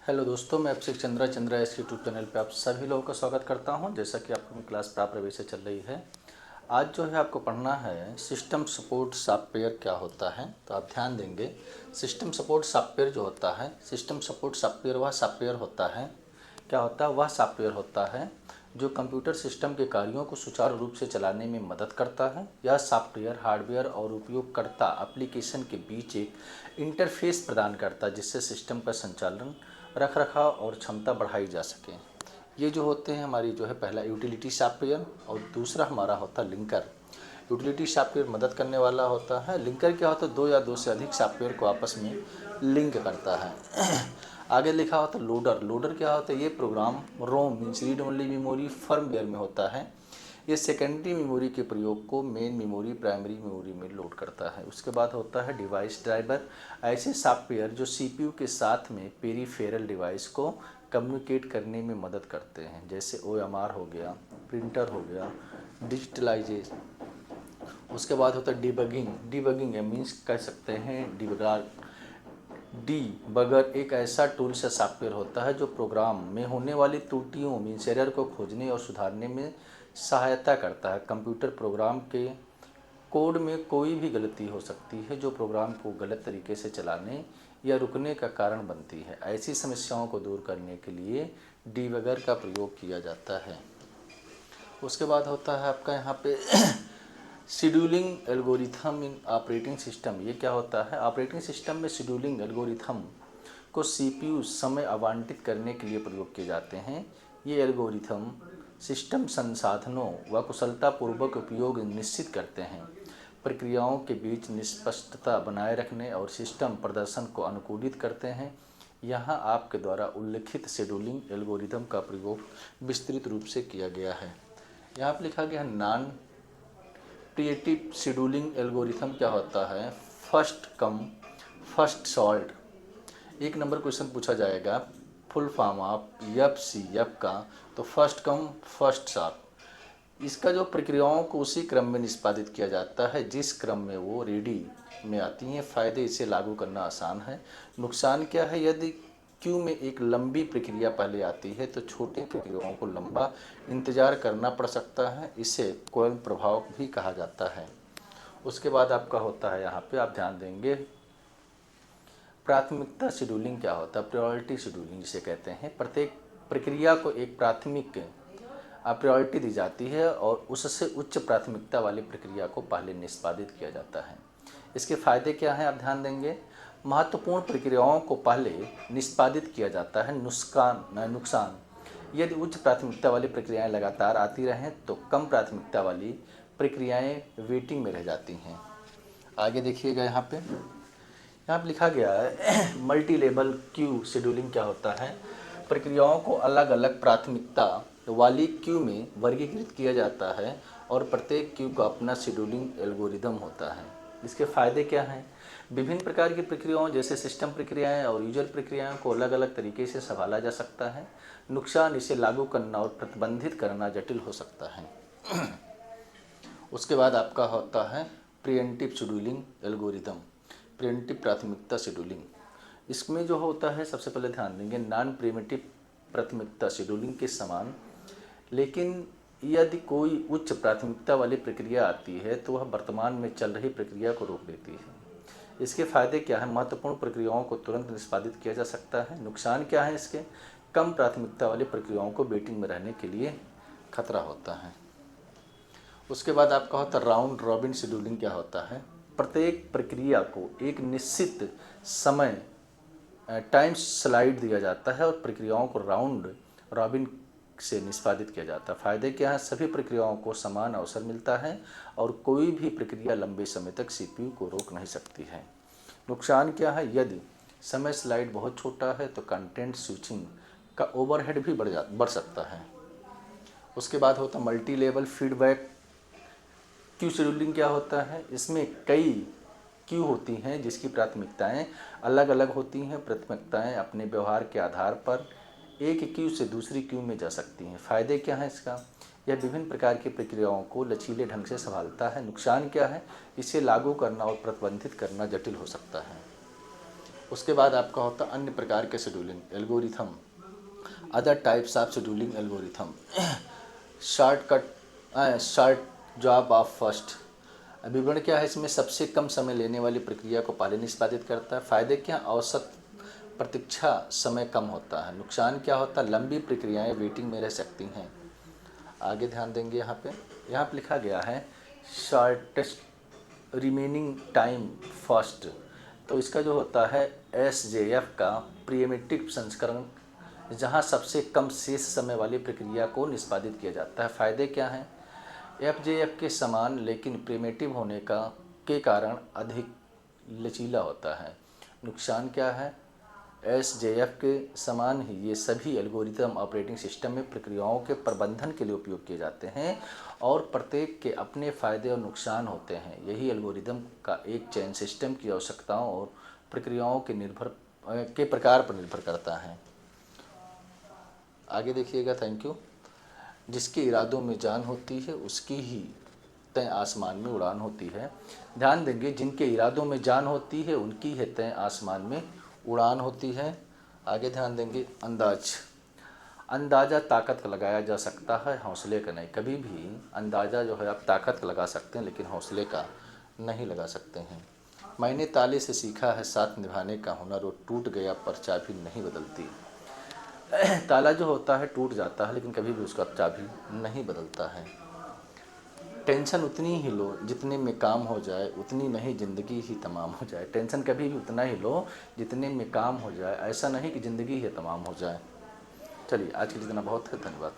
Hello दोस्तों, मैं अभिषेक चंद्रा इस यूट्यूब चैनल पे आप सभी लोगों का स्वागत करता हूं। जैसा कि आपकी क्लास प्राप्त प्रवेश से चल रही है, आज जो है आपको पढ़ना है सिस्टम सपोर्ट सॉफ्टवेयर क्या होता है। तो आप ध्यान देंगे, सिस्टम सपोर्ट सॉफ्टवेयर जो होता है, सिस्टम सपोर्ट सॉफ्टवेयर वह सॉफ्टवेयर होता है, क्या होता है, वह सॉफ्टवेयर होता है जो कंप्यूटर सिस्टम के कार्यों को सुचारू रूप से चलाने में मदद करता है। यह सॉफ्टवेयर हार्डवेयर और उपयोगकर्ता एप्लीकेशन के बीच एक इंटरफेस प्रदान करता है जिससे सिस्टम का संचालन, रखरखाव और क्षमता बढ़ाई जा सके। ये जो होते हैं हमारी जो है, पहला यूटिलिटी सॉफ्टवेयर और दूसरा हमारा होता है लिंकर। यूटिलिटी सॉफ्टवेयर मदद करने वाला होता है। लिंकर क्या होता है, दो या दो से अधिक सॉफ्टवेयर को आपस में लिंक करता है। आगे लिखा होता है लोडर। लोडर क्या होता है, ये program ROM means read only memory firmware में होता है। ये सेकेंडरी मेमोरी के प्रयोग को मेन मेमोरी प्राइमरी मेमोरी में लोड करता है। उसके बाद होता है डिवाइस ड्राइवर। ऐसे सॉफ्टवेयर जो सीपीयू के साथ में पेरीफेरल डिवाइस को कम्युनिकेट करने में मदद करते हैं, जैसे ओएमआर हो गया, प्रिंटर हो गया, डिजिटलाइजेशन। उसके बाद होता है डिबगिंग। डिबगिंग मीन्स कह सकते हैं डिबगर। डीबगर एक ऐसा टूल्स या सॉफ्टवेयर होता है जो प्रोग्राम में होने वाली त्रुटियों मीन्स एरर को खोजने और सुधारने में सहायता करता है। कंप्यूटर प्रोग्राम के कोड में कोई भी गलती हो सकती है जो प्रोग्राम को गलत तरीके से चलाने या रुकने का कारण बनती है। ऐसी समस्याओं को दूर करने के लिए डीबगर का प्रयोग किया जाता है। उसके बाद होता है आपका यहाँ पे शेड्यूलिंग एल्गोरिथम इन ऑपरेटिंग सिस्टम। ये क्या होता है, ऑपरेटिंग सिस्टम में शेड्यूलिंग एल्गोरिथम को सीपीयू समय आवंटित करने के लिए प्रयोग किए जाते हैं। ये एल्गोरिथम सिस्टम संसाधनों व कुशलतापूर्वक उपयोग निश्चित करते हैं, प्रक्रियाओं के बीच निष्पक्षता बनाए रखने और सिस्टम प्रदर्शन को अनुकूलित करते हैं। यहाँ आपके द्वारा उल्लिखित शेड्यूलिंग एल्गोरिथम का प्रयोग विस्तृत रूप से किया गया है। यहाँ पर लिखा गया है नॉन प्रिएटिव शेड्यूलिंग एल्गोरिथम क्या होता है, फर्स्ट कम फर्स्ट सॉल्व। एक नंबर क्वेश्चन पूछा जाएगा फुल फॉर्म ऑफ एफ का, तो फर्स्ट कम फर्स्ट सॉल्व। इसका जो प्रक्रियाओं को उसी क्रम में निष्पादित किया जाता है जिस क्रम में वो रेडी में आती हैं। फ़ायदे इसे लागू करना आसान है। नुकसान क्या है, यदि क्यू में एक लंबी प्रक्रिया पहले आती है तो छोटी प्रक्रियाओं को लंबा इंतजार करना पड़ सकता है। इसे कोयल प्रभाव भी कहा जाता है। उसके बाद आपका होता है, यहाँ पे आप ध्यान देंगे, प्राथमिकता शेड्यूलिंग क्या होता है, प्रायोरिटी शेड्यूलिंग जिसे कहते हैं। प्रत्येक प्रक्रिया को एक प्राथमिक प्रायोरिटी दी जाती है और उससे उच्च प्राथमिकता वाली प्रक्रिया को पहले निष्पादित किया जाता है। इसके फायदे क्या हैं, आप ध्यान देंगे, महत्वपूर्ण प्रक्रियाओं को पहले निष्पादित किया जाता है। नुकसान, यदि उच्च प्राथमिकता वाली प्रक्रियाएं लगातार आती रहें तो कम प्राथमिकता वाली प्रक्रियाएं वेटिंग में रह जाती हैं। आगे देखिएगा, यहाँ पे लिखा गया है मल्टी लेवल क्यू शेड्यूलिंग क्या होता है, प्रक्रियाओं को अलग अलग प्राथमिकता वाली क्यू में वर्गीकृत किया जाता है और प्रत्येक क्यू का अपना शेड्यूलिंग एल्गोरिदम होता है। इसके फायदे क्या हैं, विभिन्न प्रकार की प्रक्रियाओं जैसे सिस्टम प्रक्रियाएं और यूजर प्रक्रियाओं को अलग अलग तरीके से संभाला जा सकता है। नुकसान, इसे लागू करना और प्रतिबंधित करना जटिल हो सकता है। उसके बाद आपका होता है प्रिएम्प्टिव शेड्यूलिंग एल्गोरिदम, प्रिएम्प्टिव प्राथमिकता शेड्यूलिंग। इसमें जो होता है, सबसे पहले ध्यान देंगे, नॉन प्रिएम्प्टिव प्राथमिकता शेड्यूलिंग के समान, लेकिन यदि कोई उच्च प्राथमिकता वाली प्रक्रिया आती है तो वह वर्तमान में चल रही प्रक्रिया को रोक देती है। इसके फायदे क्या है, महत्वपूर्ण प्रक्रियाओं को तुरंत निष्पादित किया जा सकता है। नुकसान क्या है इसके, कम प्राथमिकता वाली प्रक्रियाओं को वेटिंग में रहने के लिए खतरा होता है। उसके बाद आपका होता है राउंड रॉबिन शेड्यूलिंग क्या होता है, प्रत्येक प्रक्रिया को एक निश्चित समय टाइम स्लाइड दिया जाता है और प्रक्रियाओं को राउंड रॉबिन से निष्पादित किया जाता है। फायदे क्या है, सभी प्रक्रियाओं को समान अवसर मिलता है और कोई भी प्रक्रिया लंबे समय तक सीपीयू को रोक नहीं सकती है। नुकसान क्या है, यदि समय स्लाइड बहुत छोटा है तो कंटेंट स्विचिंग का ओवरहेड भी बढ़ सकता है। उसके बाद होता है multi level feedback queue scheduling क्या होता है, इसमें कई क्यू होती हैं जिसकी प्राथमिकताएं अलग अलग होती हैं। प्राथमिकताएं अपने व्यवहार के आधार पर एक क्यू से दूसरी क्यू में जा सकती हैं। फ़ायदे क्या हैं इसका, यह विभिन्न प्रकार की प्रक्रियाओं को लचीले ढंग से संभालता है। नुकसान क्या है, इसे लागू करना और प्रतिबंधित करना जटिल हो सकता है। उसके बाद आपका होता है अन्य प्रकार के scheduling algorithm, other types of scheduling algorithm, short job of first. विवरण क्या है इसमें? सबसे कम समय लेने वाली प्रक्रिया को पहले निष्पादित करता है। फायदे क्या? औसत प्रतीक्षा समय कम होता है। नुकसान क्या होता है? लंबी प्रक्रियाएं वेटिंग में रह सकती हैं। आगे ध्यान देंगे यहाँ पे लिखा गया है शॉर्टेस्ट रिमेनिंग टाइम फर्स्ट। तो इसका जो होता है SJF का प्रिमिटिव संस्करण, जहाँ सबसे कम शेष समय वाली प्रक्रिया को निष्पादित किया जाता है। फायदे क्या हैं? FJF के समान लेकिन प्रिमिटिव होने के कारण अधिक लचीला होता है। नुकसान क्या है? SJF के समान ही ये सभी एल्गोरिथम ऑपरेटिंग सिस्टम में प्रक्रियाओं के प्रबंधन के लिए उपयोग किए जाते हैं और प्रत्येक के अपने फ़ायदे और नुकसान होते हैं। यही एल्गोरिथम का एक चयन सिस्टम की आवश्यकताओं और प्रक्रियाओं के प्रकार पर निर्भर करता है। आगे देखिएगा। Thank you. जिसके इरादों में जान होती है उसकी ही तय आसमान में उड़ान होती है। ध्यान देंगे, जिनके इरादों में जान होती है उनकी है तय आसमान में उड़ान होती है। आगे ध्यान देंगे। अंदाज़ा ताकत का लगाया जा सकता है, हौसले का नहीं। कभी भी अंदाज़ा जो है आप ताकत का लगा सकते हैं लेकिन हौसले का नहीं लगा सकते हैं। मैंने ताले से सीखा है साथ निभाने का हुनर, वो टूट गया पर चाबी नहीं बदलती। ताला जो होता है टूट जाता है लेकिन कभी भी उसका चाबी नहीं बदलता है। टेंशन उतनी ही लो जितने में काम हो जाए, उतनी नहीं ज़िंदगी ही तमाम हो जाए। टेंशन कभी भी उतना ही लो जितने में काम हो जाए, ऐसा नहीं कि ज़िंदगी ही तमाम हो जाए। चलिए आज के लिए इतना बहुत है। धन्यवाद।